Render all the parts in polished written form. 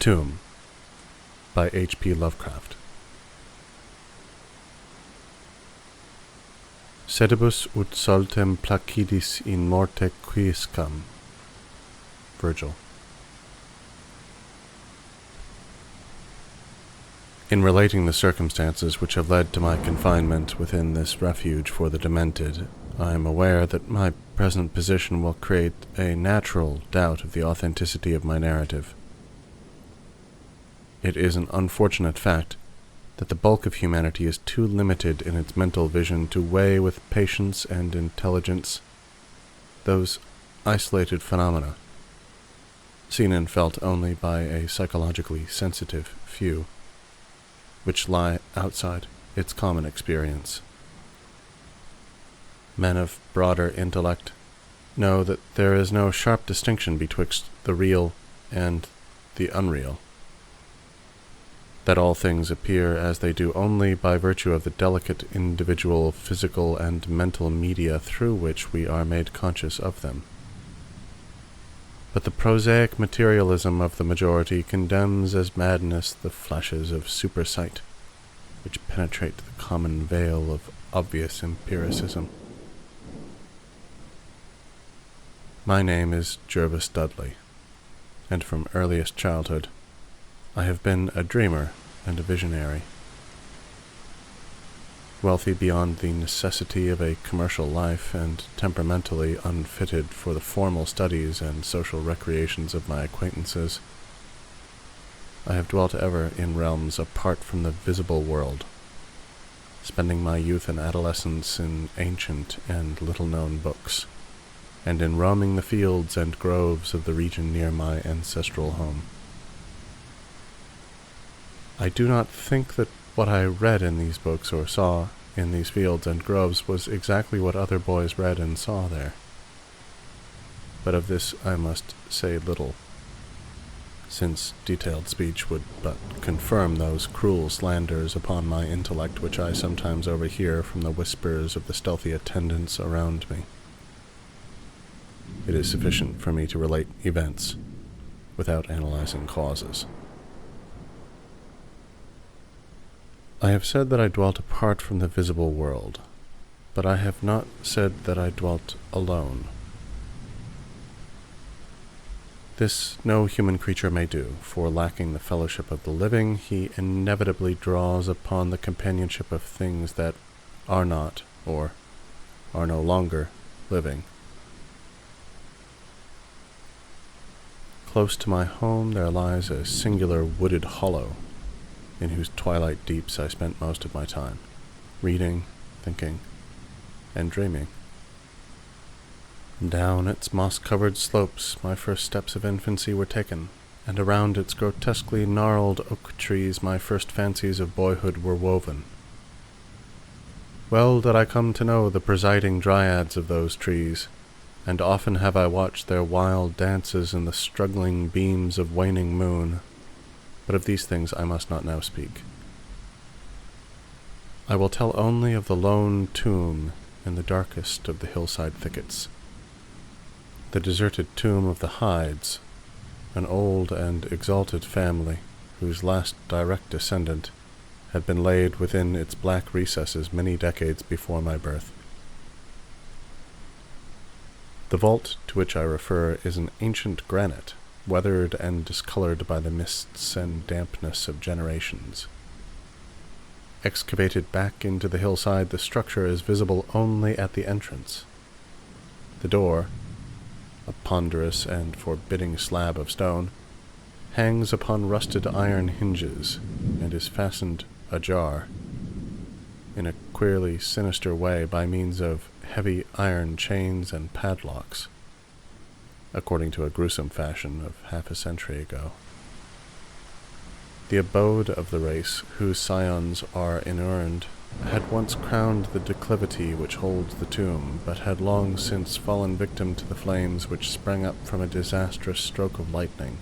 Tomb by H.P. Lovecraft. Sedibus ut soltem placidis in morte quiscam. Virgil. In relating the circumstances which have led to my confinement within this refuge for the demented, I am aware that my present position will create a natural doubt of the authenticity of my narrative. It is an unfortunate fact that the bulk of humanity is too limited in its mental vision to weigh with patience and intelligence those isolated phenomena, seen and felt only by a psychologically sensitive few, which lie outside its common experience. Men of broader intellect know that there is no sharp distinction betwixt the real and the unreal, that all things appear as they do only by virtue of the delicate individual physical and mental media through which we are made conscious of them. But the prosaic materialism of the majority condemns as madness the flashes of supersight, which penetrate the common veil of obvious empiricism. My name is Jervis Dudley, and from earliest childhood I have been a dreamer and a visionary. Wealthy beyond the necessity of a commercial life, and temperamentally unfitted for the formal studies and social recreations of my acquaintances, I have dwelt ever in realms apart from the visible world, spending my youth and adolescence in ancient and little-known books, and in roaming the fields and groves of the region near my ancestral home. I do not think that what I read in these books or saw in these fields and groves was exactly what other boys read and saw there. But of this I must say little, since detailed speech would but confirm those cruel slanders upon my intellect which I sometimes overhear from the whispers of the stealthy attendants around me. It is sufficient for me to relate events without analyzing causes. I have said that I dwelt apart from the visible world, but I have not said that I dwelt alone. This no human creature may do, for lacking the fellowship of the living, he inevitably draws upon the companionship of things that are not, or are no longer, living. Close to my home there lies a singular wooded hollow, in whose twilight deeps I spent most of my time, reading, thinking, and dreaming. Down its moss-covered slopes my first steps of infancy were taken, and around its grotesquely gnarled oak trees my first fancies of boyhood were woven. Well did I come to know the presiding dryads of those trees, and often have I watched their wild dances in the struggling beams of waning moon. But of these things I must not now speak. I will tell only of the lone tomb in the darkest of the hillside thickets, the deserted tomb of the Hydes, an old and exalted family whose last direct descendant had been laid within its black recesses many decades before my birth. The vault to which I refer is an ancient granite, weathered and discolored by the mists and dampness of generations. Excavated back into the hillside, the structure is visible only at the entrance. The door, a ponderous and forbidding slab of stone, hangs upon rusted iron hinges and is fastened ajar, in a queerly sinister way by means of heavy iron chains and padlocks, according to a gruesome fashion of half a century ago. The abode of the race, whose scions are inurned, had once crowned the declivity which holds the tomb, but had long since fallen victim to the flames which sprang up from a disastrous stroke of lightning.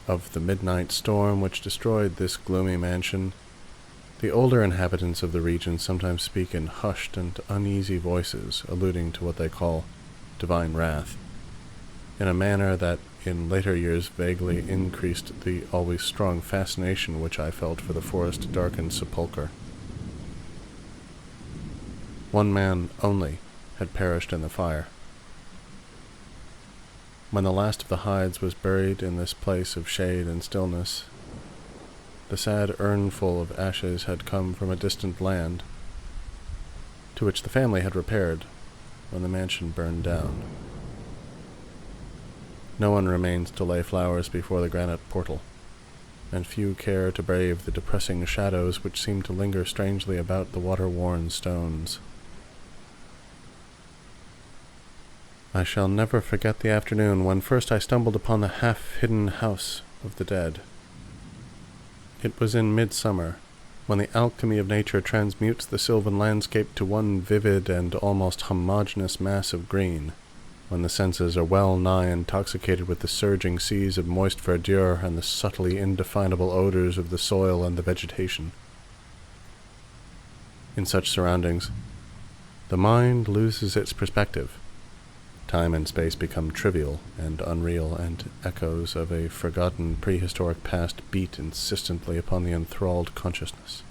Of the midnight storm which destroyed this gloomy mansion, the older inhabitants of the region sometimes speak in hushed and uneasy voices, alluding to what they call divine wrath, in a manner that in later years vaguely increased the always strong fascination which I felt for the forest-darkened sepulchre. One man only had perished in the fire. When the last of the hides was buried in this place of shade and stillness, the sad urnful of ashes had come from a distant land, to which the family had repaired when the mansion burned down. No one remains to lay flowers before the granite portal, and few care to brave the depressing shadows which seem to linger strangely about the water-worn stones. I shall never forget the afternoon when first I stumbled upon the half-hidden house of the dead. It was in midsummer, when the alchemy of nature transmutes the sylvan landscape to one vivid and almost homogeneous mass of green, when the senses are well nigh intoxicated with the surging seas of moist verdure and the subtly indefinable odors of the soil and the vegetation. In such surroundings, the mind loses its perspective. Time and space become trivial and unreal, and echoes of a forgotten prehistoric past beat insistently upon the enthralled consciousness.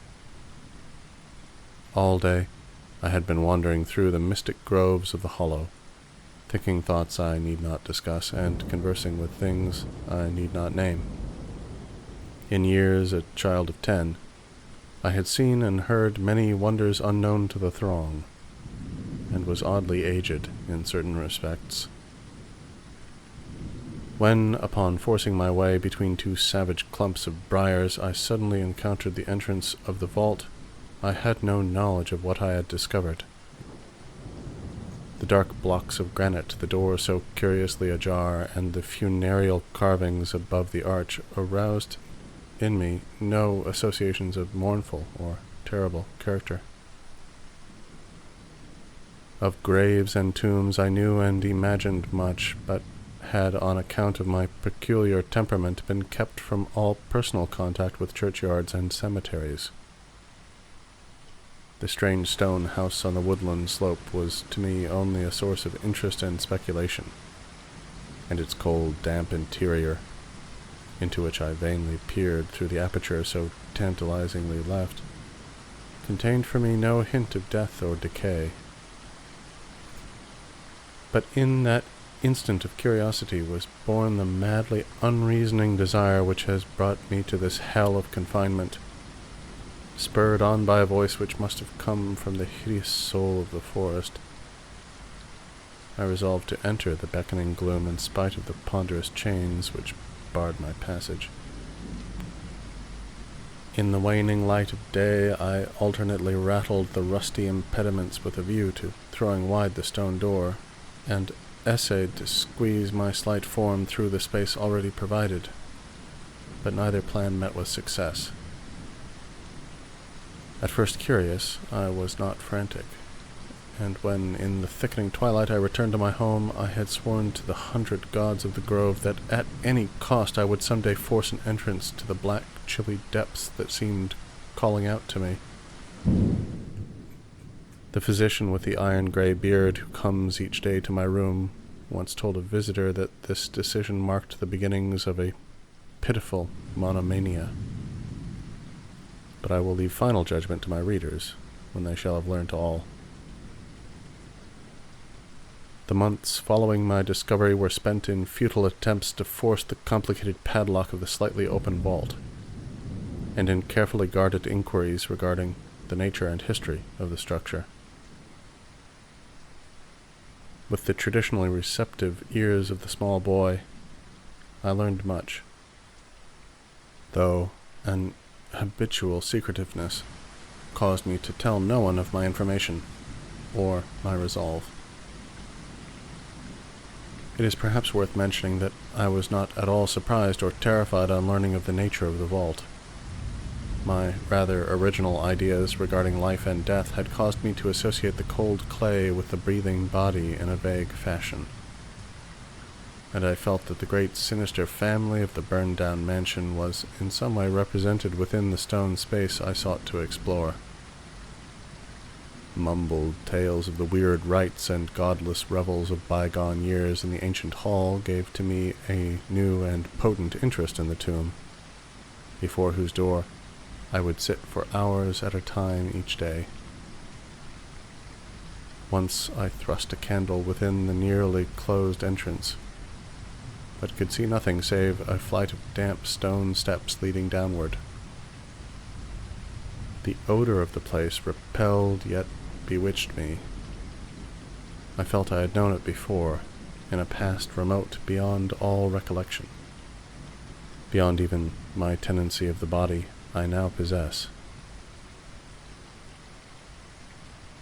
All day I had been wandering through the mystic groves of the hollow, thinking thoughts I need not discuss, and conversing with things I need not name. In years a child of 10, I had seen and heard many wonders unknown to the throng, and was oddly aged in certain respects. When, upon forcing my way between two savage clumps of briars, I suddenly encountered the entrance of the vault, I had no knowledge of what I had discovered. The dark blocks of granite, the door so curiously ajar, and the funereal carvings above the arch aroused in me no associations of mournful or terrible character. Of graves and tombs I knew and imagined much, but had, on account of my peculiar temperament, been kept from all personal contact with churchyards and cemeteries. The strange stone house on the woodland slope was to me only a source of interest and speculation, and its cold, damp interior, into which I vainly peered through the aperture so tantalizingly left, contained for me no hint of death or decay. But in that instant of curiosity was born the madly unreasoning desire which has brought me to this hell of confinement, spurred on by a voice which must have come from the hideous soul of the forest. I resolved to enter the beckoning gloom in spite of the ponderous chains which barred my passage. In the waning light of day I alternately rattled the rusty impediments with a view to throwing wide the stone door, and essayed to squeeze my slight form through the space already provided, but neither plan met with success. At first curious, I was not frantic, and when in the thickening twilight I returned to my home, I had sworn to the 100 gods of the grove that at any cost I would someday force an entrance to the black, chilly depths that seemed calling out to me. The physician with the iron-gray beard who comes each day to my room once told a visitor that this decision marked the beginnings of a pitiful monomania. But I will leave final judgment to my readers when they shall have learned all. The months following my discovery were spent in futile attempts to force the complicated padlock of the slightly open vault, and in carefully guarded inquiries regarding the nature and history of the structure. With the traditionally receptive ears of the small boy, I learned much, though an habitual secretiveness caused me to tell no one of my information, or my resolve. It is perhaps worth mentioning that I was not at all surprised or terrified on learning of the nature of the vault. My rather original ideas regarding life and death had caused me to associate the cold clay with the breathing body in a vague fashion, and I felt that the great sinister family of the burned-down mansion was in some way represented within the stone space I sought to explore. mumbled tales of the weird rites and godless revels of bygone years in the ancient hall gave to me a new and potent interest in the tomb, before whose door I would sit for hours at a time each day. Once I thrust a candle within the nearly closed entrance, but could see nothing save a flight of damp stone steps leading downward. The odor of the place repelled yet bewitched me. I felt I had known it before, in a past remote beyond all recollection, beyond even my tenancy of the body I now possess.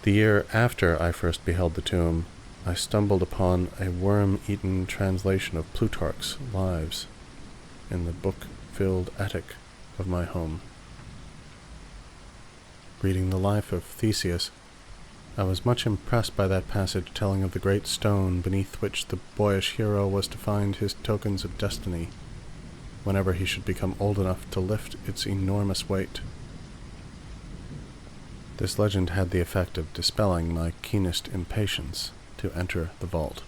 The year after I first beheld the tomb, I stumbled upon a worm-eaten translation of Plutarch's Lives in the book-filled attic of my home. Reading the life of Theseus, I was much impressed by that passage telling of the great stone beneath which the boyish hero was to find his tokens of destiny whenever he should become old enough to lift its enormous weight. This legend had the effect of dispelling my keenest impatience to enter the vault,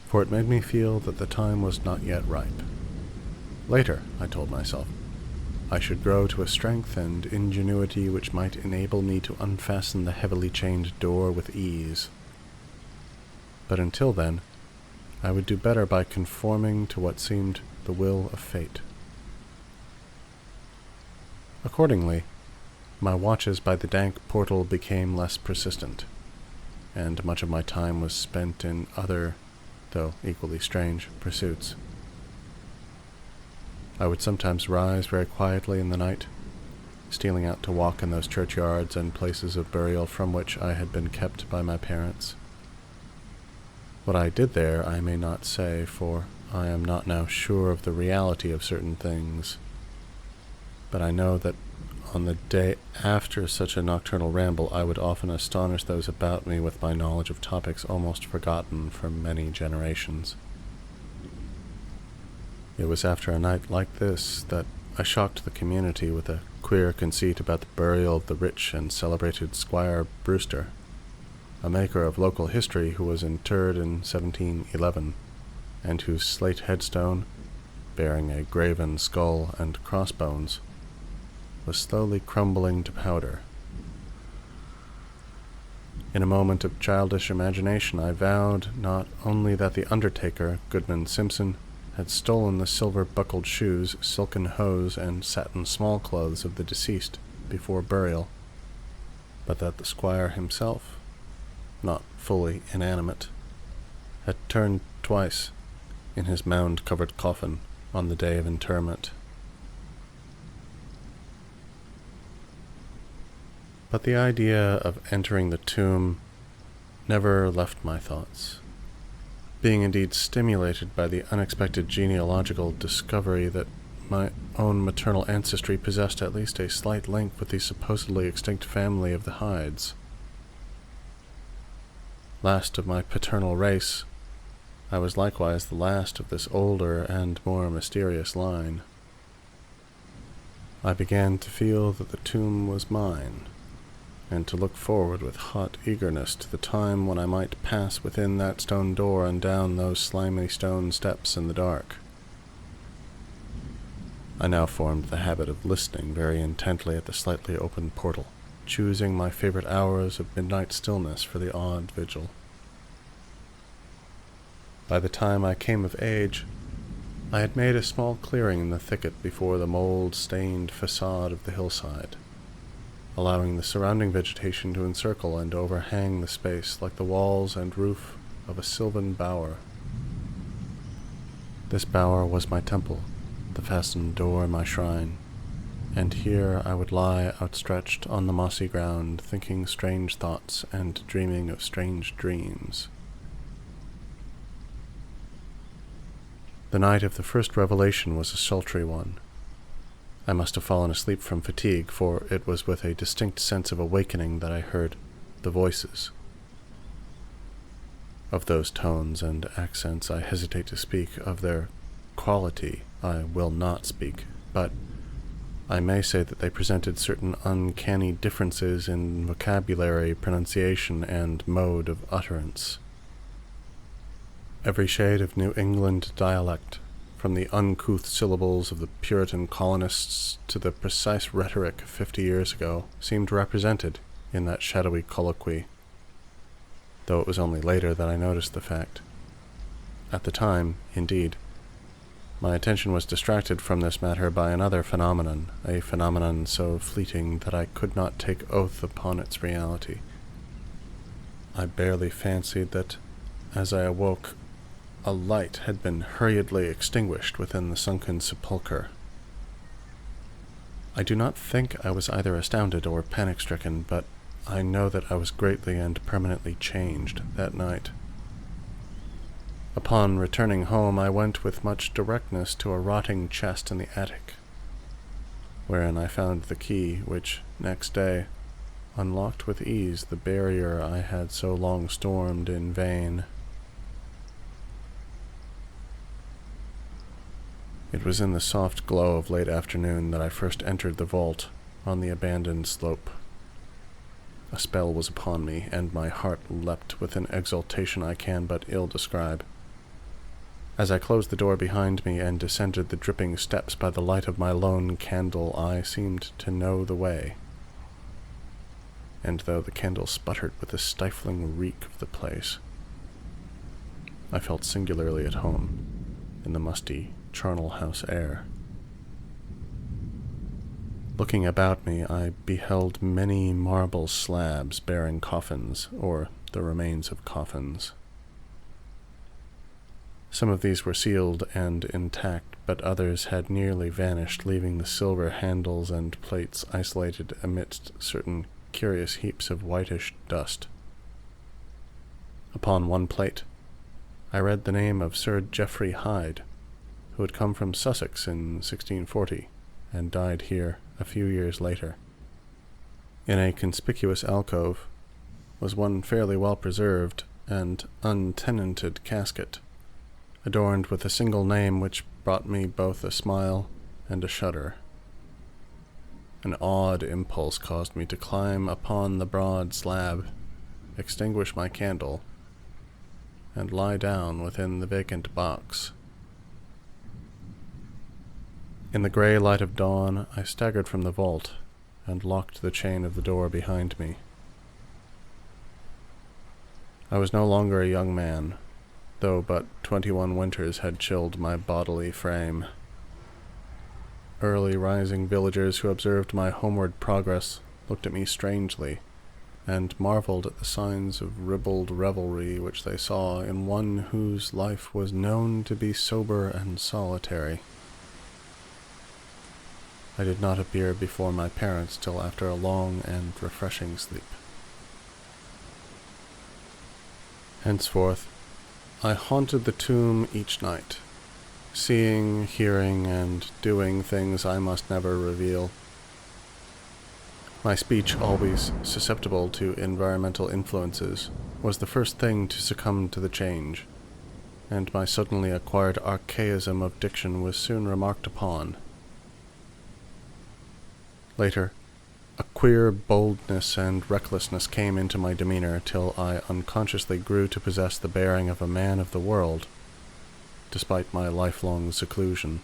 for it made me feel that the time was not yet ripe. Later, I told myself, I should grow to a strength and ingenuity which might enable me to unfasten the heavily chained door with ease. But until then, I would do better by conforming to what seemed the will of fate. Accordingly, my watches by the dank portal became less persistent, and much of my time was spent in other, though equally strange, pursuits. I would sometimes rise very quietly in the night, stealing out to walk in those churchyards and places of burial from which I had been kept by my parents. What I did there I may not say, for I am not now sure of the reality of certain things, but I know that on the day after such a nocturnal ramble, I would often astonish those about me with my knowledge of topics almost forgotten for many generations. It was after a night like this that I shocked the community with a queer conceit about the burial of the rich and celebrated Squire Brewster, a maker of local history who was interred in 1711, and whose slate headstone, bearing a graven skull and crossbones, was slowly crumbling to powder. In a moment of childish imagination, I vowed not only that the undertaker, Goodman Simpson, had stolen the silver-buckled shoes, silken hose, and satin small-clothes of the deceased before burial, but that the squire himself, not fully inanimate, had turned twice in his mound-covered coffin on the day of interment. But the idea of entering the tomb never left my thoughts, being indeed stimulated by the unexpected genealogical discovery that my own maternal ancestry possessed at least a slight link with the supposedly extinct family of the Hydes. Last of my paternal race, I was likewise the last of this older and more mysterious line. I began to feel that the tomb was mine, and to look forward with hot eagerness to the time when I might pass within that stone door and down those slimy stone steps in the dark. I now formed the habit of listening very intently at the slightly open portal, choosing my favorite hours of midnight stillness for the odd vigil. By the time I came of age, I had made a small clearing in the thicket before the mold-stained facade of the hillside, allowing the surrounding vegetation to encircle and overhang the space like the walls and roof of a sylvan bower. This bower was my temple, the fastened door my shrine, and here I would lie outstretched on the mossy ground, thinking strange thoughts and dreaming of strange dreams. The night of the first revelation was a sultry one. I must have fallen asleep from fatigue, for it was with a distinct sense of awakening that I heard the voices. Of those tones and accents I hesitate to speak, of their quality I will not speak, but I may say that they presented certain uncanny differences in vocabulary, pronunciation, and mode of utterance. Every shade of New England dialect, from the uncouth syllables of the Puritan colonists to the precise rhetoric of 50 years ago, seemed represented in that shadowy colloquy, though it was only later that I noticed the fact. At the time, indeed, my attention was distracted from this matter by another phenomenon, a phenomenon so fleeting that I could not take oath upon its reality. I barely fancied that, as I awoke, a light had been hurriedly extinguished within the sunken sepulchre. I do not think I was either astounded or panic-stricken, but I know that I was greatly and permanently changed that night. Upon returning home, I went with much directness to a rotting chest in the attic, wherein I found the key which, next day, unlocked with ease the barrier I had so long stormed in vain. It was in the soft glow of late afternoon that I first entered the vault on the abandoned slope. A spell was upon me, and my heart leapt with an exultation I can but ill describe. As I closed the door behind me and descended the dripping steps by the light of my lone candle, I seemed to know the way. And though the candle sputtered with the stifling reek of the place, I felt singularly at home in the musty charnel house air. Looking about me, I beheld many marble slabs bearing coffins, or the remains of coffins. Some of these were sealed and intact, but others had nearly vanished, leaving the silver handles and plates isolated amidst certain curious heaps of whitish dust. Upon one plate, I read the name of Sir Geoffrey Hyde, who had come from Sussex in 1640, and died here a few years later. In a conspicuous alcove was one fairly well-preserved and untenanted casket, adorned with a single name which brought me both a smile and a shudder. An odd impulse caused me to climb upon the broad slab, extinguish my candle, and lie down within the vacant box. In the grey light of dawn, I staggered from the vault and locked the chain of the door behind me. I was no longer a young man, though but 21 winters had chilled my bodily frame. Early rising villagers who observed my homeward progress looked at me strangely, and marveled at the signs of ribald revelry which they saw in one whose life was known to be sober and solitary. I did not appear before my parents till after a long and refreshing sleep. Henceforth, I haunted the tomb each night, seeing, hearing, and doing things I must never reveal. My speech, always susceptible to environmental influences, was the first thing to succumb to the change, and my suddenly acquired archaism of diction was soon remarked upon. Later, a queer boldness and recklessness came into my demeanor till I unconsciously grew to possess the bearing of a man of the world, despite my lifelong seclusion.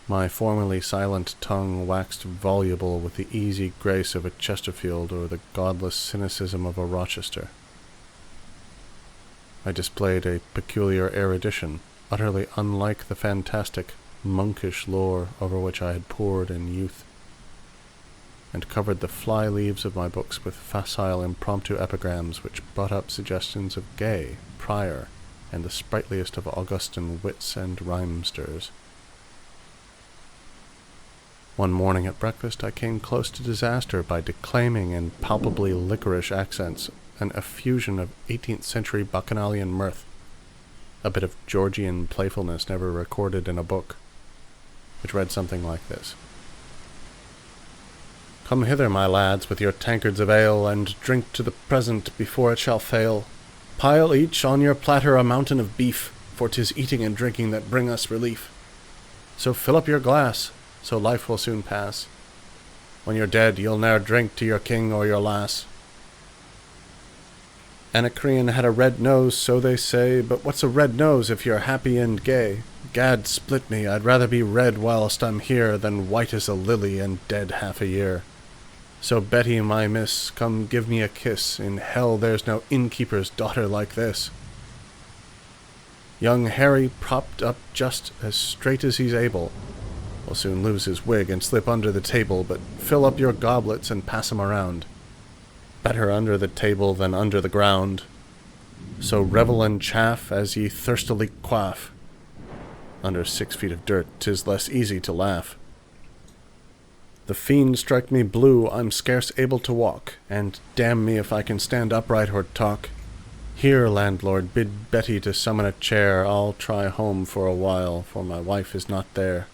My formerly silent tongue waxed voluble with the easy grace of a Chesterfield or the godless cynicism of a Rochester. I displayed a peculiar erudition, utterly unlike the fantastic, monkish lore over which I had pored in youth, and covered the fly-leaves of my books with facile impromptu epigrams which brought up suggestions of Gay, Prior, and the sprightliest of Augustan wits and rhymesters. One morning at breakfast I came close to disaster by declaiming in palpably licorice accents an effusion of 18th century bacchanalian mirth, a bit of Georgian playfulness never recorded in a book, which read something like this. "Come hither, my lads, with your tankards of ale, and drink to the present before it shall fail. Pile each on your platter a mountain of beef, for 'tis eating and drinking that bring us relief. So fill up your glass, so life will soon pass. When you're dead, you'll ne'er drink to your king or your lass. Anacreon had a red nose, so they say, but what's a red nose if you're happy and gay? Gad split me, I'd rather be red whilst I'm here than white as a lily and dead half a year. So Betty, my miss, come give me a kiss. In hell there's no innkeeper's daughter like this. Young Harry, propped up just as straight as he's able, will soon lose his wig and slip under the table, but fill up your goblets and pass 'em around. Better under the table than under the ground. So revel and chaff as ye thirstily quaff. Under 6 feet of dirt 'tis less easy to laugh. The fiend strike me blue, I'm scarce able to walk, and damn me if I can stand upright or talk. Here, landlord, bid Betty to summon a chair, I'll try home for a while, for my wife is not there.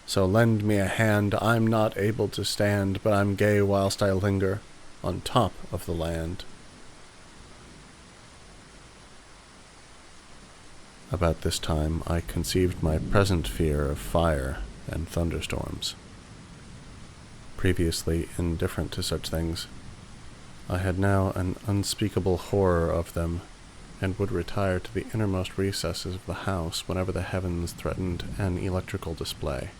So lend me a hand, I'm not able to stand, but I'm gay whilst I linger on top of the land. About this time I conceived my present fear of fire and thunderstorms. Previously indifferent to such things, I had now an unspeakable horror of them, and would retire to the innermost recesses of the house whenever the heavens threatened an electrical display.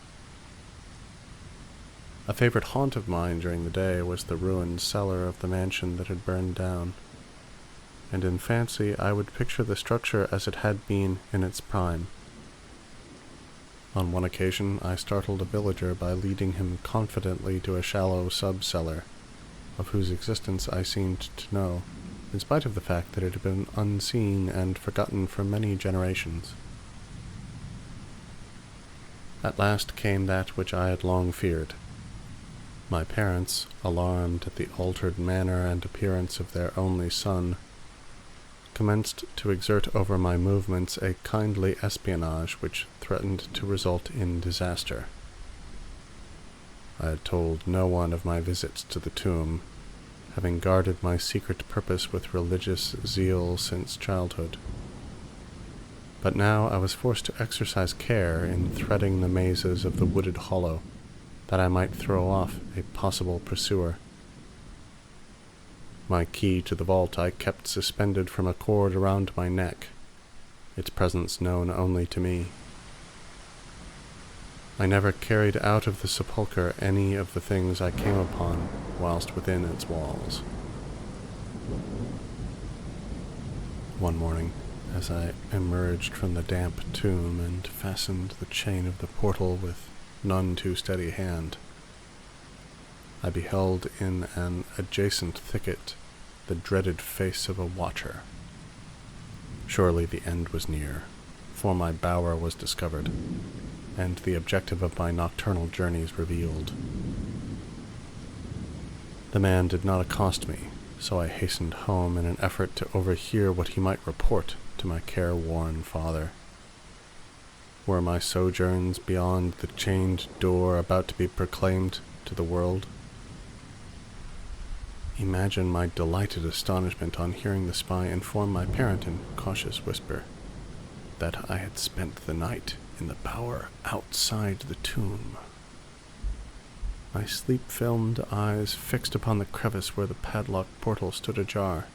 A favorite haunt of mine during the day was the ruined cellar of the mansion that had burned down, and in fancy I would picture the structure as it had been in its prime. On one occasion I startled a villager by leading him confidently to a shallow sub-cellar, of whose existence I seemed to know, in spite of the fact that it had been unseen and forgotten for many generations. At last came that which I had long feared. My parents, alarmed at the altered manner and appearance of their only son, commenced to exert over my movements a kindly espionage which threatened to result in disaster. I had told no one of my visits to the tomb, having guarded my secret purpose with religious zeal since childhood. But now I was forced to exercise care in threading the mazes of the wooded hollow, that I might throw off a possible pursuer. My key to the vault I kept suspended from a cord around my neck, its presence known only to me. I never carried out of the sepulchre any of the things I came upon whilst within its walls. One morning, as I emerged from the damp tomb and fastened the chain of the portal with none too steady hand, I beheld in an adjacent thicket the dreaded face of a watcher. Surely the end was near, for my bower was discovered, and the objective of my nocturnal journeys revealed. The man did not accost me, so I hastened home in an effort to overhear what he might report to my careworn father. Were my sojourns beyond the chained door about to be proclaimed to the world? Imagine my delighted astonishment on hearing the spy inform my parent in cautious whisper that I had spent the night in the bower outside the tomb. My sleep-filmed eyes fixed upon the crevice where the padlocked portal stood ajar.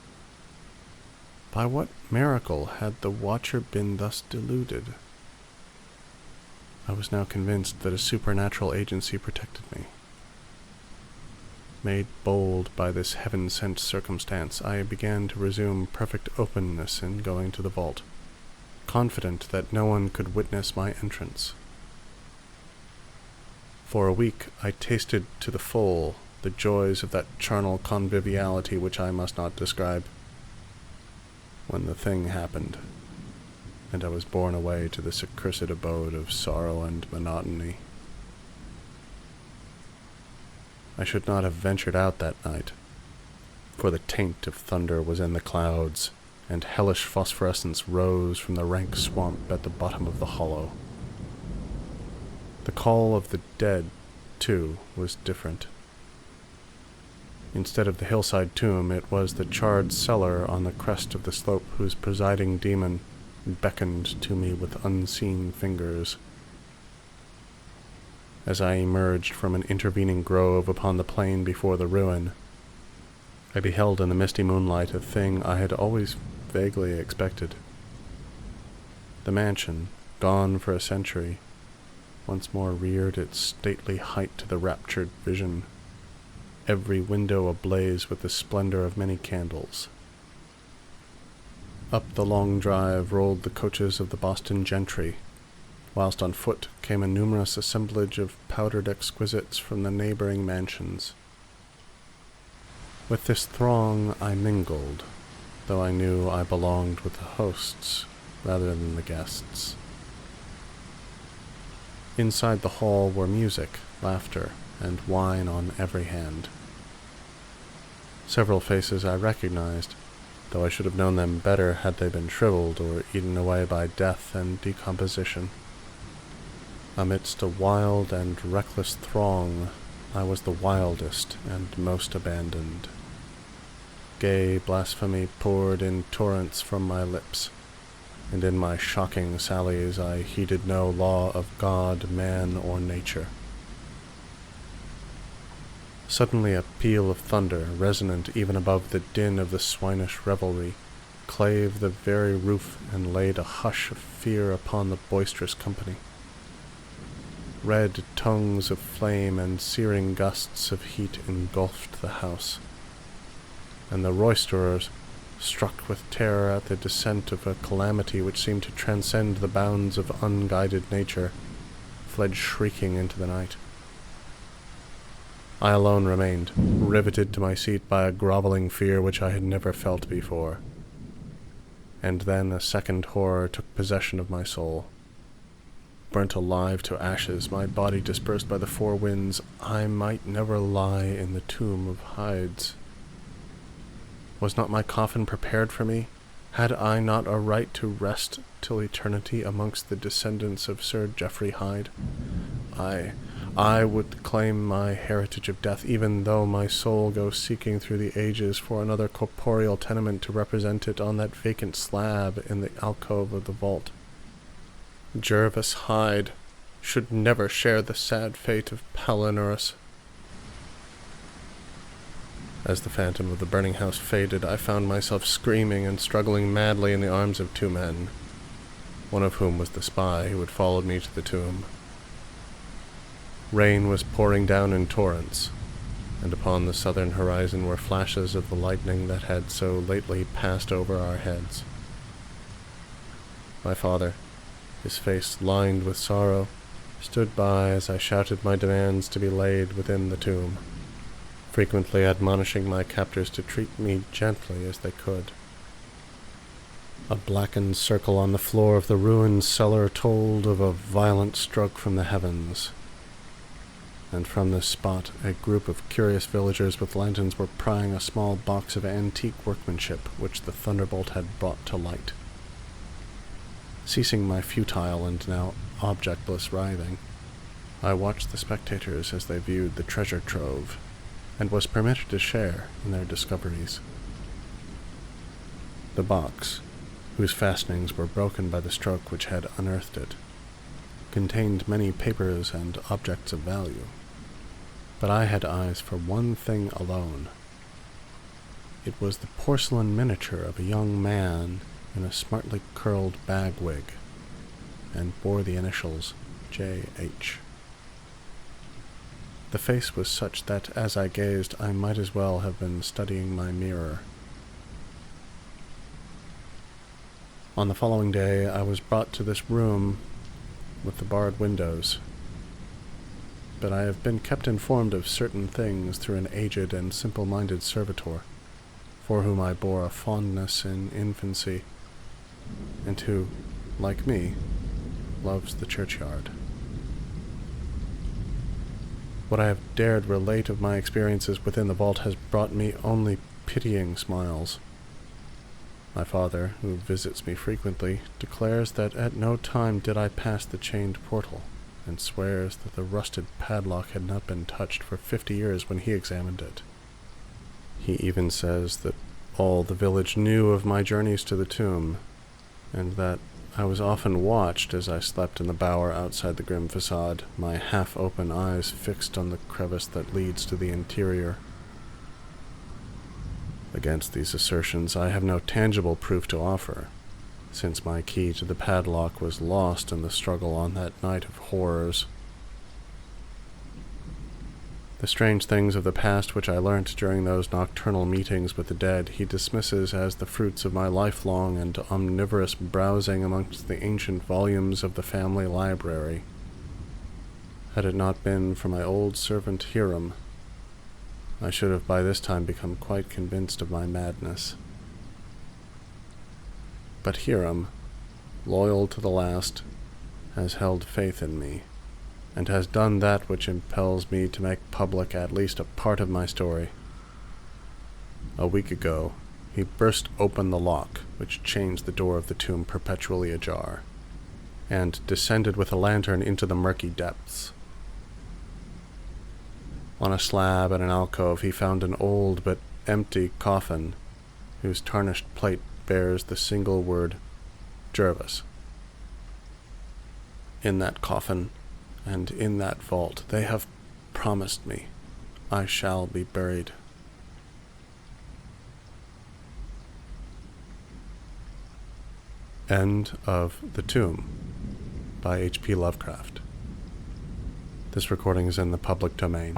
By what miracle had the watcher been thus deluded? I was now convinced that a supernatural agency protected me. Made bold by this heaven-sent circumstance, I began to resume perfect openness in going to the vault, confident that no one could witness my entrance. For a week I tasted to the full the joys of that charnel conviviality which I must not describe, when the thing happened, and I was borne away to this accursed abode of sorrow and monotony. I should not have ventured out that night, for the taint of thunder was in the clouds, and hellish phosphorescence rose from the rank swamp at the bottom of the hollow. The call of the dead, too, was different. Instead of the hillside tomb, it was the charred cellar on the crest of the slope whose presiding demon beckoned to me with unseen fingers. As I emerged from an intervening grove upon the plain before the ruin, I beheld in the misty moonlight a thing I had always vaguely expected. The mansion, gone for a century, once more reared its stately height to the raptured vision, every window ablaze with the splendor of many candles. Up the long drive rolled the coaches of the Boston gentry, whilst on foot came a numerous assemblage of powdered exquisites from the neighbouring mansions. With this throng I mingled, though I knew I belonged with the hosts rather than the guests. Inside the hall were music, laughter, and wine on every hand. Several faces I recognized, though I should have known them better had they been shriveled or eaten away by death and decomposition. Amidst a wild and reckless throng, I was the wildest and most abandoned. Gay blasphemy poured in torrents from my lips, and in my shocking sallies I heeded no law of God, man, or nature. Suddenly a peal of thunder, resonant even above the din of the swinish revelry, clave the very roof and laid a hush of fear upon the boisterous company. Red tongues of flame and searing gusts of heat engulfed the house, and the roisterers, struck with terror at the descent of a calamity which seemed to transcend the bounds of unguided nature, fled shrieking into the night. I alone remained, riveted to my seat by a groveling fear which I had never felt before. And then a second horror took possession of my soul. Burnt alive to ashes, my body dispersed by the four winds, I might never lie in the tomb of hides. Was not my coffin prepared for me? Had I not a right to rest till eternity amongst the descendants of Sir Geoffrey Hyde? I would claim my heritage of death, even though my soul go seeking through the ages for another corporeal tenement to represent it on that vacant slab in the alcove of the vault. Jervis Hyde should never share the sad fate of Palinurus. As the phantom of the burning house faded, I found myself screaming and struggling madly in the arms of two men, one of whom was the spy who had followed me to the tomb. Rain was pouring down in torrents, and upon the southern horizon were flashes of the lightning that had so lately passed over our heads. My father, his face lined with sorrow, stood by as I shouted my demands to be laid within the tomb, frequently admonishing my captors to treat me gently as they could. A blackened circle on the floor of the ruined cellar told of a violent stroke from the heavens, and from this spot a group of curious villagers with lanterns were prying a small box of antique workmanship which the thunderbolt had brought to light. Ceasing my futile and now objectless writhing, I watched the spectators as they viewed the treasure trove, and was permitted to share in their discoveries. The box, whose fastenings were broken by the stroke which had unearthed it, contained many papers and objects of value, but I had eyes for one thing alone. It was the porcelain miniature of a young man in a smartly curled bag-wig, and bore the initials J.H. The face was such that, as I gazed, I might as well have been studying my mirror. On the following day, I was brought to this room with the barred windows, but I have been kept informed of certain things through an aged and simple-minded servitor, for whom I bore a fondness in infancy, and who, like me, loves the churchyard. What I have dared relate of my experiences within the vault has brought me only pitying smiles. My father, who visits me frequently, declares that at no time did I pass the chained portal, and swears that the rusted padlock had not been touched for 50 years when he examined it. He even says that all the village knew of my journeys to the tomb, and that I was often watched as I slept in the bower outside the grim facade, my half-open eyes fixed on the crevice that leads to the interior. Against these assertions, I have no tangible proof to offer, since my key to the padlock was lost in the struggle on that night of horrors. The strange things of the past which I learnt during those nocturnal meetings with the dead he dismisses as the fruits of my lifelong and omnivorous browsing amongst the ancient volumes of the family library. Had it not been for my old servant Hiram, I should have by this time become quite convinced of my madness. But Hiram, loyal to the last, has held faith in me, and has done that which impels me to make public at least a part of my story. A week ago, he burst open the lock which chains the door of the tomb perpetually ajar, and descended with a lantern into the murky depths. On a slab in an alcove he found an old but empty coffin, whose tarnished plate bears the single word, Jervis. In that coffin, and in that vault, they have promised me I shall be buried. End of The Tomb by H.P. Lovecraft. This recording is in the public domain.